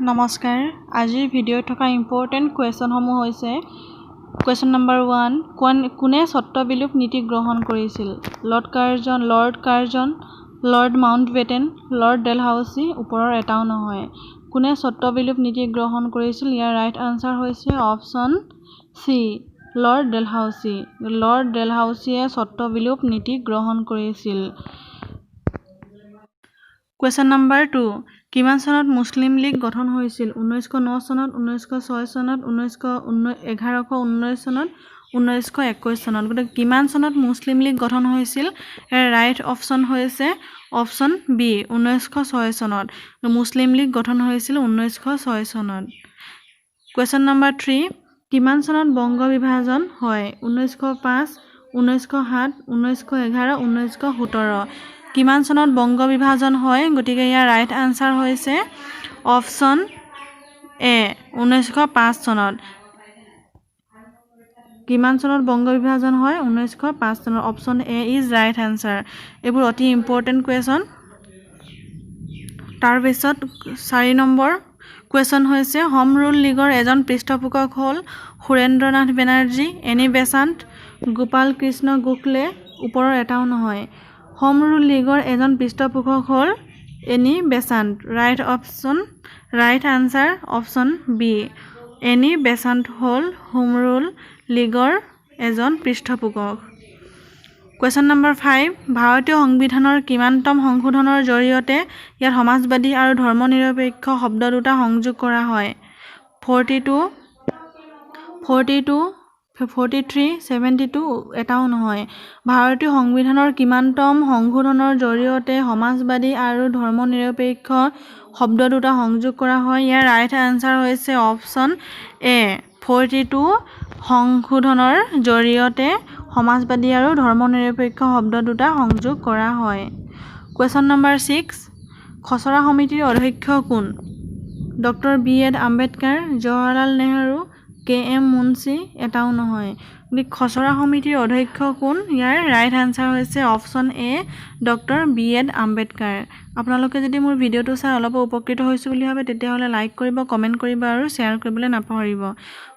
নমস্কাৰ আজিৰ ভিডিঅ'ত থকা ইম্পৰ্টেণ্ট কুৱেশ্যনসমূহ হৈছে কুৱেশ্যন নম্বৰ 1 কোনে স্বত্ববিলোপ নীতি গ্ৰহণ কৰিছিল Lord Curzon Lord Mountbatten Lord Dalhousie ওপৰৰ এটাও নহয় কোনে স্বত্ববিলোপ নীতি গ্ৰহণ কৰিছিল ইয়াৰ ৰাইট আনসাৰ হৈছে অপচন সি লৰ্ড ডেলহাউসিয়ে স্বত্ববিলোপ নীতি গ্ৰহণ কৰিছিল কুৱেশ্যন নম্বৰ 2 কিমান চনত মুছলিম লীগ গঠন হৈছিল 1909 চনত 1906 চনত 1119 চনত 1921 চনত গতে কিমান চনত মুছলিম লীগ গঠন হৈছিল এৰ ৰাইট অপচন হৈছে অপচন বি 1906 চনত মুছলিম লীগ গঠন হৈছিল 1906 চনত কুৱেশ্যন নম্বৰ 3 কিমান চনত বংগ বিভাজন হয় 1905 1907 1911 1917 কিমান চনত বংগ বিভাজন হয় গতিকে ইয়াৰ ৰাইট আনসাৰ হৈছে অপচন এ 1905 চনত কিমান চনত বংগ বিভাজন হয় 1905 চনত option A is right answer এবোৰ অতি ইম্পৰ্টেণ্ট কুৱেশ্যন তাৰ পিছত 4 নম্বৰ কুৱেশ্যন হৈছে হোম ৰুল লীগৰ এজন পৃষ্ঠপোষক হ'ল সুৰেন্দ্ৰনাথ বেনাৰ্জী এনি বেসান্ত গোপাল কৃষ্ণ গোখলে ওপৰৰ এটাও নহয় হোম ৰুল লীগৰ এজন পৃষ্ঠপোষক হ'ল Annie Besant right answer option B Annie Besant হ'ল হোম ৰুল লীগৰ এজন পৃষ্ঠপোষক কুৱেশ্যন নম্বৰ 5 ভাৰতীয় সংবিধানৰ কিমানতম সংশোধনৰ জৰিয়তে ইয়াত সমাজবাদী আৰু ধৰ্মনিৰপেক্ষ শব্দ দুটা সংযোগ কৰা হয় 42 43 72 এটাও নহয় ভাৰতীয় সংবিধানৰ কিমানতম সংশোধনৰ জৰিয়তে সমাজবাদী আৰু ধৰ্মনিৰপেক্ষ শব্দ দুটা সংযোগ কৰা হয় ইয়াৰ ৰাইট আনসাৰ হৈছে অপচন এ 42 সংশোধনৰ জৰিয়তে সমাজবাদী আৰু ধৰ্মনিৰপেক্ষ শব্দ দুটা সংযোগ কৰা হয় কুৱেশ্যন নম্বৰ 6 খচৰা সমিতিৰ অধ্যক্ষ কোন doctor B.Ed. Ambedkar Jawaharlal Nehru KM. Munshi এটাও নহয় খচৰা সমিতিৰ অধ্যক্ষ কোন ইয়াৰ ৰাইট আনসাৰ হৈছে অপচন এ ডক্টৰ বি.এড. আম্বেদকাৰ আপোনালোকে যদি মোৰ ভিডিঅ'টো চাই অলপ উপকৃত হৈছো বুলি ভাবে তেতিয়াহ'লে লাইক কৰিব কমেন্ট কৰিব আৰু শ্বেয়াৰ কৰিবলৈ নাপাহৰিব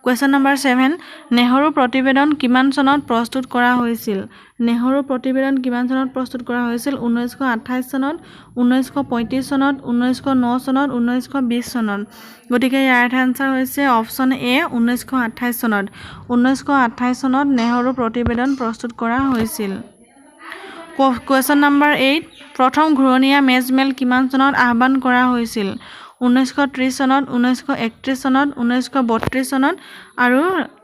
কুৱেশ্যন নম্বৰ 7 নেহৰু প্ৰতিবেদন কিমান চনত প্ৰস্তুত কৰা হৈছিল নেহৰু প্ৰতিবেদন কিমান চনত প্ৰস্তুত কৰা হৈছিল 1928 চনত 1935 চনত 1909 চনত 1920 চনত গতিকে ইয়াৰ ৰাইট আনসাৰ হৈছে অপচন এ 1928 চনত 1928 চনত নেহৰু প্ৰতিবেদন প্ৰস্তুত কৰা হৈছিল কুৱেশ্যন নম্বৰ 8 প্ৰথম ঘূৰণীয়া মেজমেল কিমান চনত আহ্বান কৰা হৈছিল 1930 চনত 1931 চনত 1932 চনত আৰু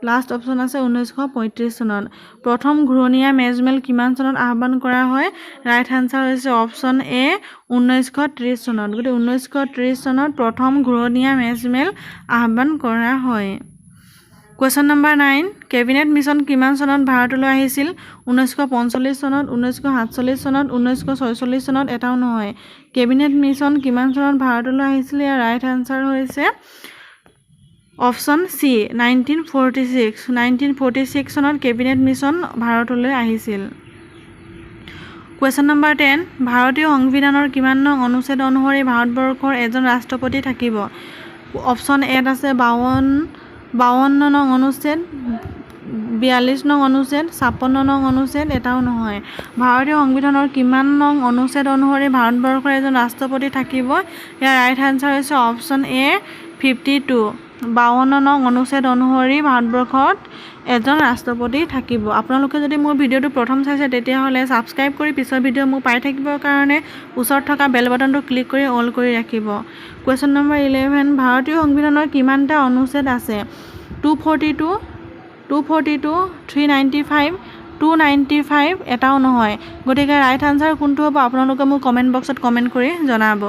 লাষ্ট অপচন আছে 1935 চনত প্ৰথম ঘূৰণীয়া মেজমেল কিমান চনত আহ্বান কৰা হয় ৰাইট আনসাৰ হৈছে অপচন এ 1930 চনত গতিকে 1930 চনত প্ৰথম ঘূৰণীয়া মেজমেল আহ্বান কৰা হয় কুৱেশ্যন নম্বৰ 9 কেবিনেট মিছন কিমান চনত ভাৰতলৈ আহিছিল 1945 চনত 1947 চনত 1946 চনত এটাও নহয় কেবিনেট মিছন কিমান চনত ভাৰতলৈ আহিছিল ইয়াৰ ৰাইট আনসাৰ হৈছে অপচন সি 1946 চনত কেবিনেট মিছন ভাৰতলৈ আহিছিল কুৱেশ্যন নম্বৰ 10 ভাৰতীয় সংবিধানৰ কিমান নং অনুচ্ছেদ অনুসৰি ভাৰতবৰ্ষৰ এজন ৰাষ্ট্ৰপতি থাকিব অপচন এত আছে 52 নং অনুচ্ছেদ 42 নং অনুচ্ছেদ 56 নং অনুচ্ছেদ এটাও নহয় ভাৰতীয় সংবিধানৰ কিমান নং অনুচ্ছেদ অনুসৰি ভাৰতবৰ্ষৰ এজন ৰাষ্ট্ৰপতি থাকিব ইয়াৰ ৰাইট আনসাৰ হৈছে অপচন এ 52 52 নং অনুচ্ছেদ অনুসৰি ভাৰতবৰ্ষত এজন ৰাষ্ট্ৰপতি থাকিব আপোনালোকে যদি মোৰ ভিডিঅ'টো প্ৰথম চাইছে তেতিয়াহ'লে ছাবস্ক্ৰাইব কৰি পিছৰ ভিডিঅ' মোক পাই থাকিবৰ কাৰণে ওচৰত থকা বেল বাটনটো ক্লিক কৰি অল কৰি ৰাখিব কুৱেশ্যন নম্বৰ 11 ভাৰতীয় সংবিধানৰ কিমানটা অনুচ্ছেদ আছে 242 395 295 এটাও নহয় গতিকে ৰাইট আনসাৰ কোনটো হ'ব আপোনালোকে মোক কমেন্ট বক্সত কমেন্ট কৰি জনাব